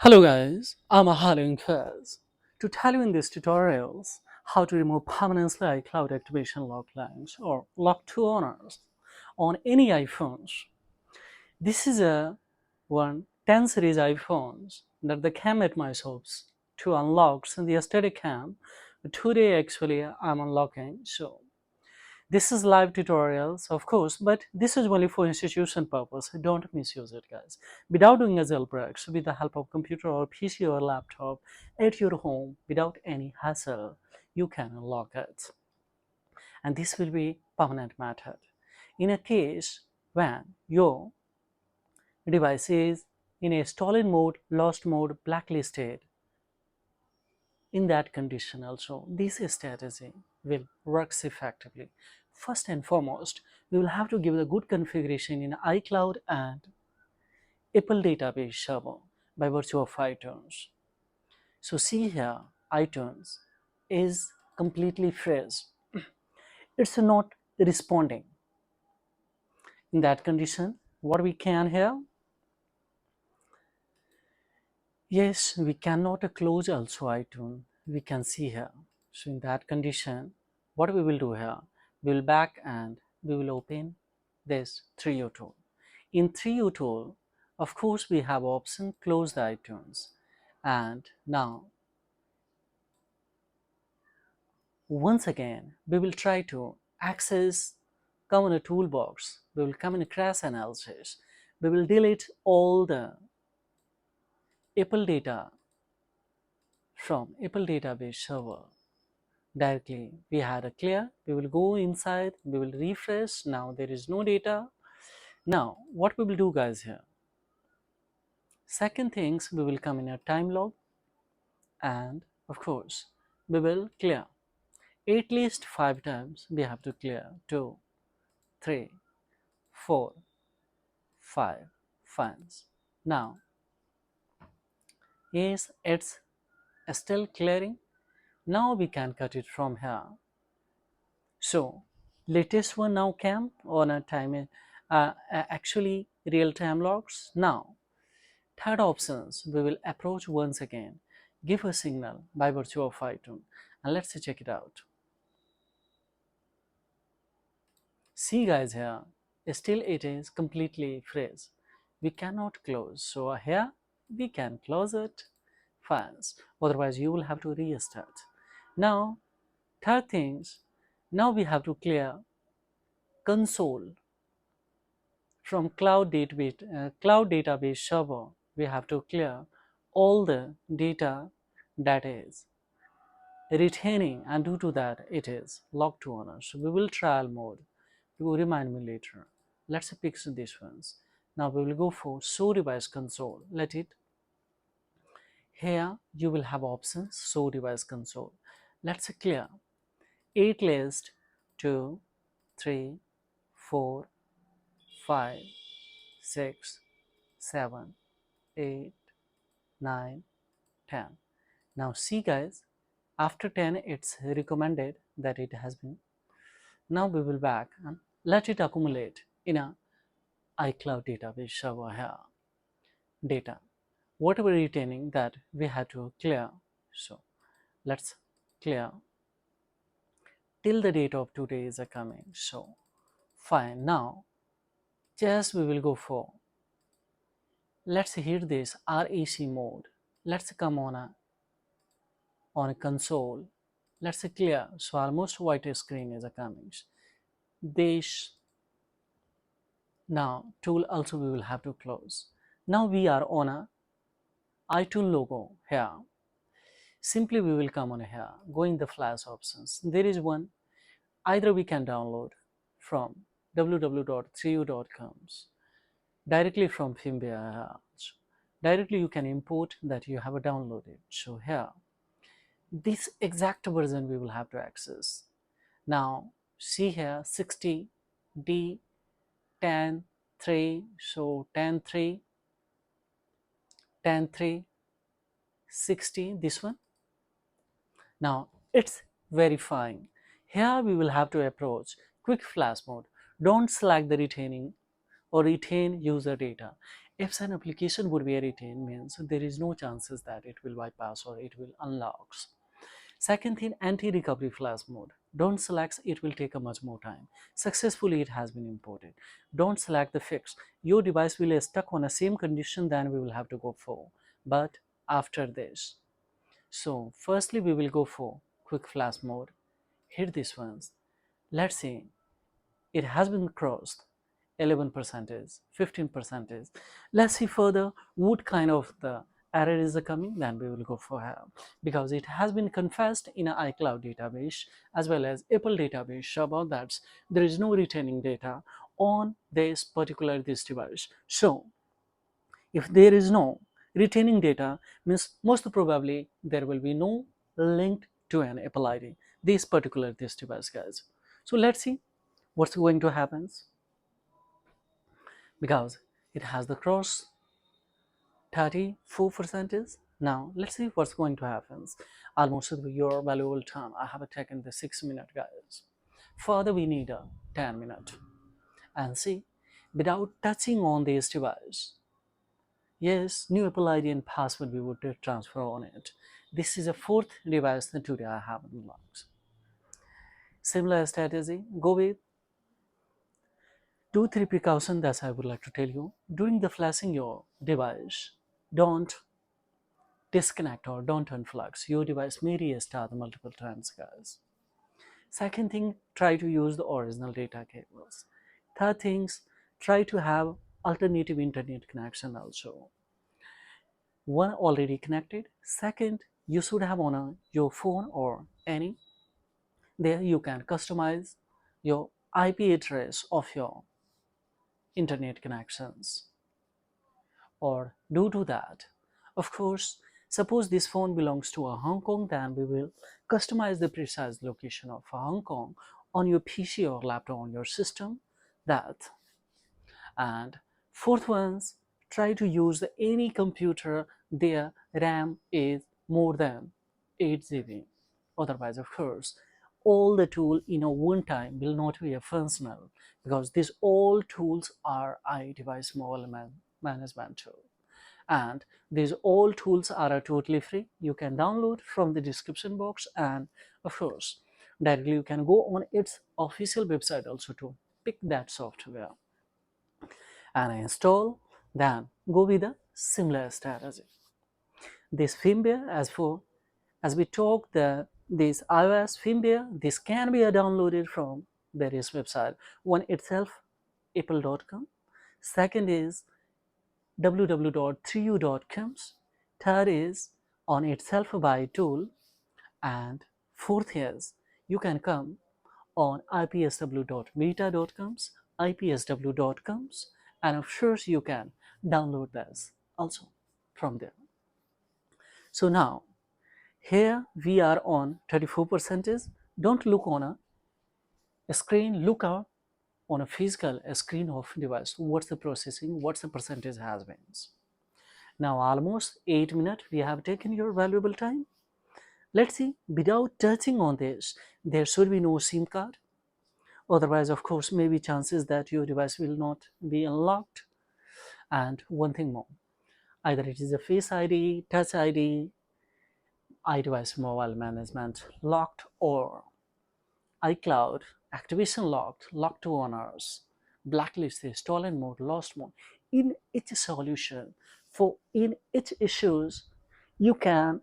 Hello guys, I'm Ahalin Kaz. To tell you in this tutorials how to remove permanently iCloud activation lock lines or lock to owners on any iPhones. This is a one 10 series iPhones that the cam at my shops to unlock since yesterday cam. Today actually I'm unlocking, so this is live tutorials, of course, but this is only for institution purpose. Don't misuse it, guys. Without doing a jailbreak, so with the help of computer or PC or laptop at your home, without any hassle, you can unlock it. And this will be permanent method. In a case when your device is in a stolen mode, lost mode, blacklisted, in that condition also this strategy will works effectively. First and foremost, we will have to give the good configuration in iCloud and Apple database server by virtue of iTunes. So see here, iTunes is completely freeze. It's not responding. In that condition, what we can here, yes, we cannot close also iTunes. We can see here. So in that condition, what we will do here, we will back and we will open this 3U tool. In 3U tool, of course, we have option close the iTunes. And now, once again, we will try to access, come in a toolbox. We will come in a crash analysis. We will delete all the Apple data from Apple database server. Directly we had a clear, we will go inside, we will refresh. Now there is no data. Now what we will do, guys, here, second things, we will come in a time log and of course we will clear at least 5 times. We have to clear 2, 3, 4, 5 files. Now yes, it's still clearing. Now we can cut it from here. So latest one now cam on a time, actually real time logs. Now third options, we will approach once again, give a signal by virtue of iTunes, and let's check it out. See guys, here still it is completely freeze. We cannot close, so here we can close it fast, otherwise you will have to restart. Now third things, now we have to clear console from cloud database server. We have to clear all the data that is retaining, and due to that it is locked to owner. So we will trial mode. You will remind me later. Let's pick these ones. Now we will go for show device console. Let it, here you will have options show device console. Let's clear 8 list 2, 3, 4, 5, 6, 7, 8, 9, 10. Now see guys, after 10 it's recommended that it has been. Now we will back and let it accumulate in a iCloud database server here. Data, whatever retaining that we have to clear. So let's clear till the date of today is coming. So fine. Now just we will go for, let's hit this RAC mode. Let's come on a console. Let's clear. So almost white screen is coming. This now tool also we will have to close. Now we are on a iTunes logo here. Simply we will come on here, go in the flash options. There is one, either we can download from www.3u.com directly from firmware. Directly you can import that you have downloaded. So here this exact version we will have to access. Now see here 60 D 10 3, so 10 3 10 3 60, this one. Now it's verifying. Here we will have to approach quick flash mode. Don't select the retaining or retain user data. If an application would be retained, means there is no chances that it will bypass or it will unlock. Second thing, anti-recovery flash mode. Don't select it will take a much more time. Successfully it has been imported. Don't select the fix. Your device will stuck on the same condition, then we will have to go for. But after this. So firstly we will go for quick flash mode. Hit this once. Let's see. It has been crossed 11 percentage, 15 percentage. Let's see further what kind of the error is coming, then we will go for help, because it has been confessed in an iCloud database as well as Apple database about that there is no retaining data on this device. So if there is no retaining data, means most probably there will be no link to an Apple ID this device, guys. So let's see what's going to happen, because it has the cross 34% is. Now let's see what's going to happen. Almost your valuable time I have taken the 6 minute, guys. Further we need a 10 minute. And see, without touching on this device, yes, new Apple ID and password we would transfer on it. This is a fourth device that today I have unlocked. Similar strategy, go with 2-3 precautions that I would like to tell you. During the flashing your device, don't disconnect or don't unplug. Your device may restart multiple times, guys. Second thing, try to use the original data cables. Third things, try to have alternative internet connection also. One already connected. Second, you should have on your phone or any. There you can customize your IP address of your internet connections. Or do that. Of course, suppose this phone belongs to a Hong Kong, then we will customize the precise location of Hong Kong on your PC or laptop on your system. That. And fourth ones, try to use any computer their RAM is more than 8 GB. Otherwise, of course, all the tool in a one time will not be a functional, because these all tools are iDevice mobile management tool, and these all tools are totally free. You can download from the description box, and of course directly you can go on its official website also to pick that software and install. Then go with a similar strategy. This firmware, as we talk, this iOS firmware, this can be downloaded from various websites. One itself, apple.com. Second is www.3u.com. Third is on itself by tool. And fourth is you can come on ipsw.meta.coms, ipsw.coms, and of course you can download this also from there. So now here we are on 34%. Don't look on a screen, look out on a physical screen of device. What's the processing, what's the percentage has been. Now almost 8 minutes we have taken your valuable time. Let's see, without touching on this, there should be no SIM card. Otherwise, of course, maybe chances that your device will not be unlocked. And one thing more, either it is a Face ID, Touch ID, iDevice mobile management locked, or iCloud activation locked, locked to owners, blacklisted, stolen mode, lost mode. In each solution, for in each issues, you can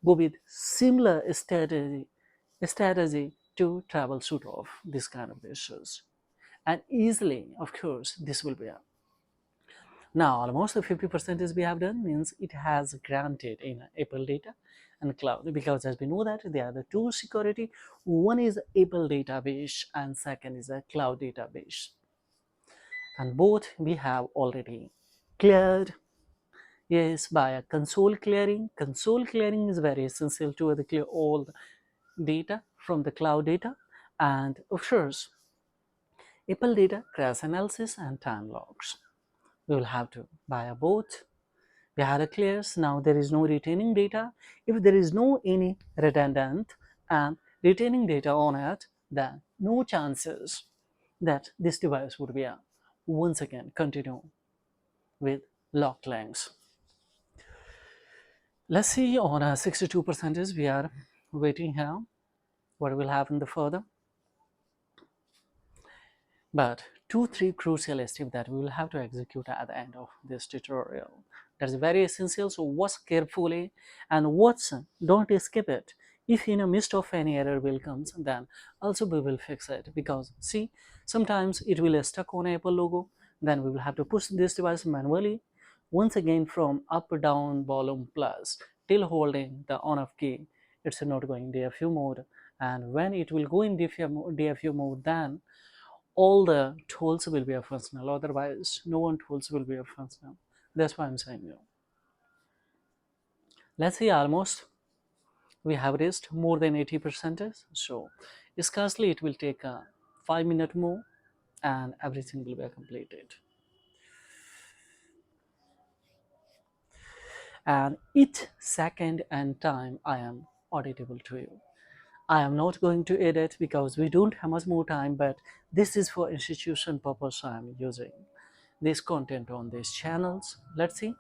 go with similar strategy to troubleshoot of this kind of issues. And easily, of course, this will be a. Now almost the 50% is we have done, means it has granted in Apple data and cloud, because as we know that they are the two security. One is Apple database and second is a cloud database, and both we have already cleared. Yes, by a console clearing. Console clearing is very essential to clear all the data from the cloud data. And of course, Apple data crash analysis and time logs. We will have to buy a both. We had a clears. Now there is no retaining data. If there is no any redundant and retaining data on it, then no chances that this device would be once again continue with locked links. Let's see, on a 62% is we are waiting here what will happen the further. But 2-3 crucial steps that we will have to execute at the end of this tutorial. That's very essential, so watch carefully and watch, don't skip it. If in a midst of any error will comes, then also we will fix it, because see, sometimes it will stuck on Apple logo, then we will have to push this device manually once again from up, down, volume, plus till holding the on off key. It's not going DFU mode, and when it will go in DFU mode, then all the tools will be functional, otherwise no one tools will be functional. That's why I'm saying, let's see, almost we have reached more than 80%, so scarcely it will take 5 minutes more and everything will be completed. And each second and time I am auditable to you. I am not going to edit because we don't have much more time, but this is for institution purpose. I am using this content on these channels. Let's see.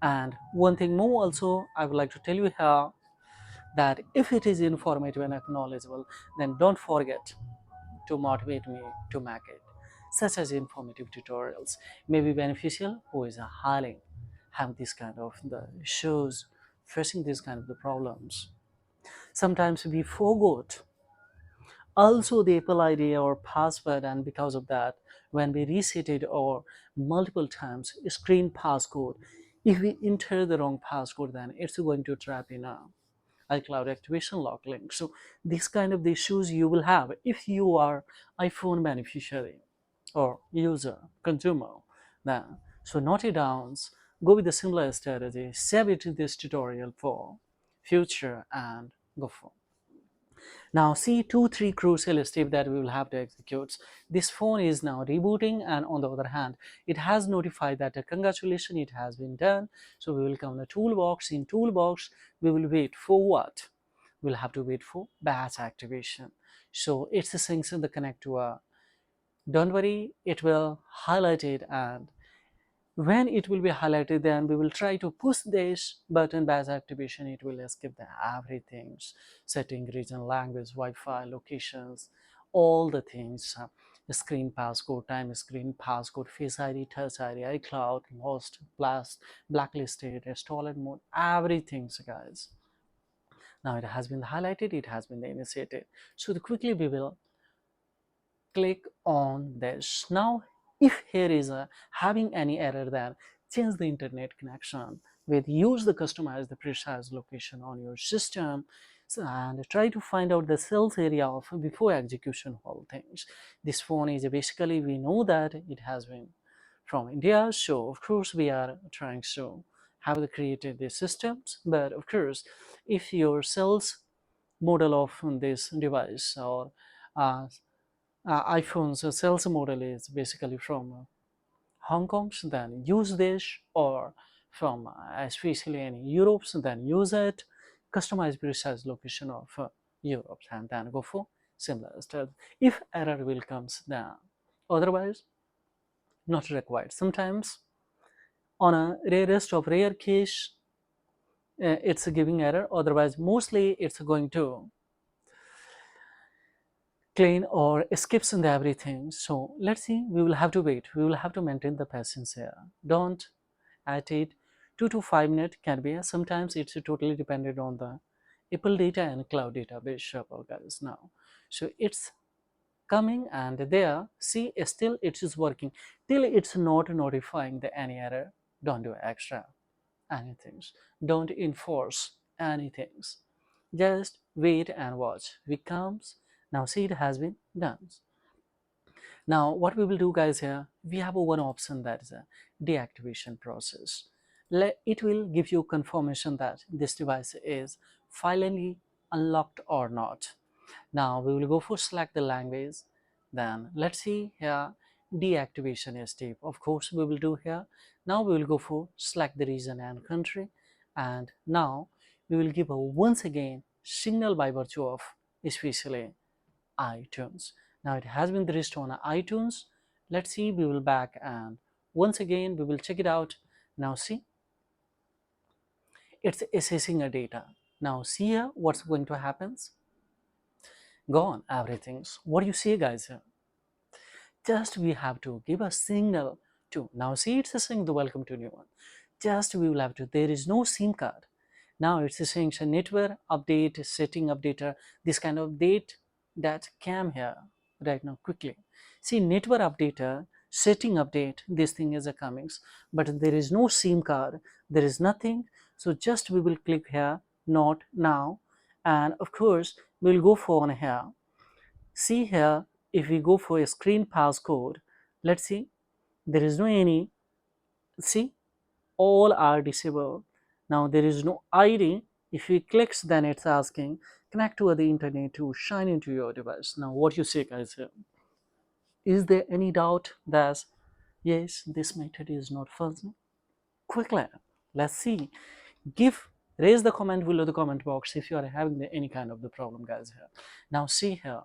And one thing more also I would like to tell you here, that if it is informative and acknowledgeable, then don't forget to motivate me to make it. Such as informative tutorials may be beneficial who is highly have this kind of the issues, facing this kind of the problems. Sometimes we forgot also the Apple ID or password, and because of that, when we reset it or multiple times screen passcode, if we enter the wrong passcode, then it's going to trap in a iCloud activation lock link. So these kind of the issues you will have if you are iPhone beneficiary or user, consumer. Then, so note it down, go with the similar strategy, save it in this tutorial for future and go for. Now see 2-3 crucial steps that we will have to execute. This phone is now rebooting, and on the other hand, it has notified that congratulations, it has been done. So we will come to toolbox. In toolbox, we will wait for what? We'll have to wait for batch activation. So it's a sync in the connect to a. Don't worry, it will highlight it, and when it will be highlighted, then we will try to push this button batch activation. It will skip the everything, setting, region, language, Wi-Fi, locations, all the things, screen passcode, time screen passcode, face ID, touch ID, iCloud, lost, blast, blacklisted, stolen mode, everything, guys. Now it has been highlighted, it has been initiated. So quickly we will click on this. Now if here is a having any error, then change the internet connection with use the customize the precise location on your system, and try to find out the sales area of before execution whole things. This phone is basically, we know that it has been from India, so of course we are trying to have the created these systems. But of course, if your sales model of this device or iPhone's sales model is basically from Hong Kong, then use this, or from especially in Europe, then use it, customize precise location of Europe, and then go for similar stuff. If error will comes, then otherwise not required. Sometimes on a rarest of rare case, it's giving error, otherwise mostly it's going to clean or skips and everything. So let's see, we will have to wait, we will have to maintain the patience here. Don't at it 2 to 5 minutes can be, sometimes it's totally dependent on the Apple data and cloud database shopper, guys. Now so it's coming, and there, see, still it is working till it's not notifying the any error. Don't do extra anything, don't enforce anything, just wait and watch. We comes, now see, it has been done. Now what we will do, guys, here we have one option, that is a deactivation process. It will give you confirmation that this device is finally unlocked or not. Now we will go for select the language, then let's see here deactivation step. Of course we will do here. Now we will go for select the region and country, and now we will give a once again signal by virtue of especially iTunes. Now it has been reached on iTunes. Let's see, we will back and Once again we will check it out. Now see, it's assessing a data. Now see here what's going to happen. Gone everything's. What do you see guys here? Just we have to give a signal to. Now see, it's saying the welcome to new one. Just we will have to, there is no SIM card. Now it's saying a network update, setting updater, this kind of date that came here right now quickly. See, network updater, setting update, this thing is a comings, but there is no SIM card, there is nothing. So just we will click here, not now, and of course we'll go for on here. See here, if we go for a screen passcode, let's see, there is no any. See, all are disabled. Now there is no ID. If we clicks, then it's asking connect to the internet to shine into your device. Now what you say guys here? Is there any doubt that yes, this method is not functioning? Quickly, let's see. Give, raise the comment below the comment box if you are having any kind of the problem guys here. Now see here,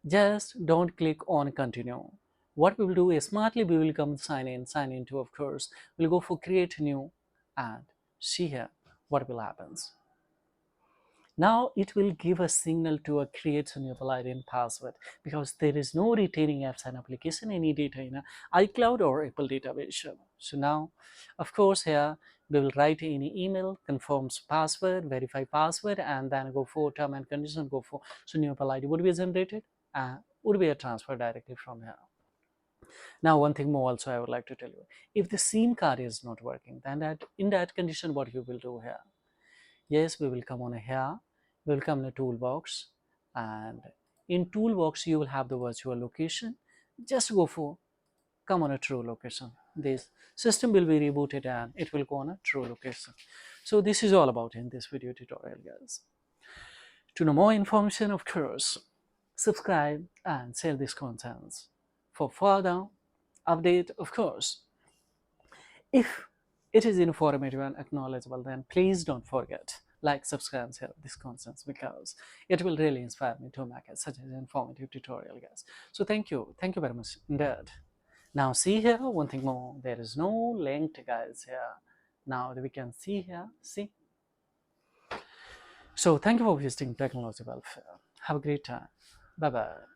just don't click on continue. What we will do is smartly we will come sign in to, of course we'll go for create new, and see here what will happens. Now it will give a signal to a create a new ID and password, because there is no retaining apps and application any data in a iCloud or Apple database. So now of course here we will write any email, confirms password, verify password, and then go for term and condition, go for, so new Apple ID would be generated, would be a transfer directly from here. Now one thing more also I would like to tell you, if the SIM card is not working, then that in that condition what you will do here? Yes, we will come on here, we will come in a toolbox, and in toolbox you will have the virtual location. Just go for come on a true location. This system will be rebooted and it will go on a true location. So this is all about in this video tutorial guys. To know more information, of course, subscribe and share these contents for further update. Of course, if it is informative and acknowledgeable, then please don't forget like, subscribe, and share this content, because it will really inspire me to make such an informative tutorial guys. So thank you very much indeed. Now see here one thing more, there is no link guys here. Now we can see here, see. So thank you for visiting Technology Welfare. Have a great time. Bye bye.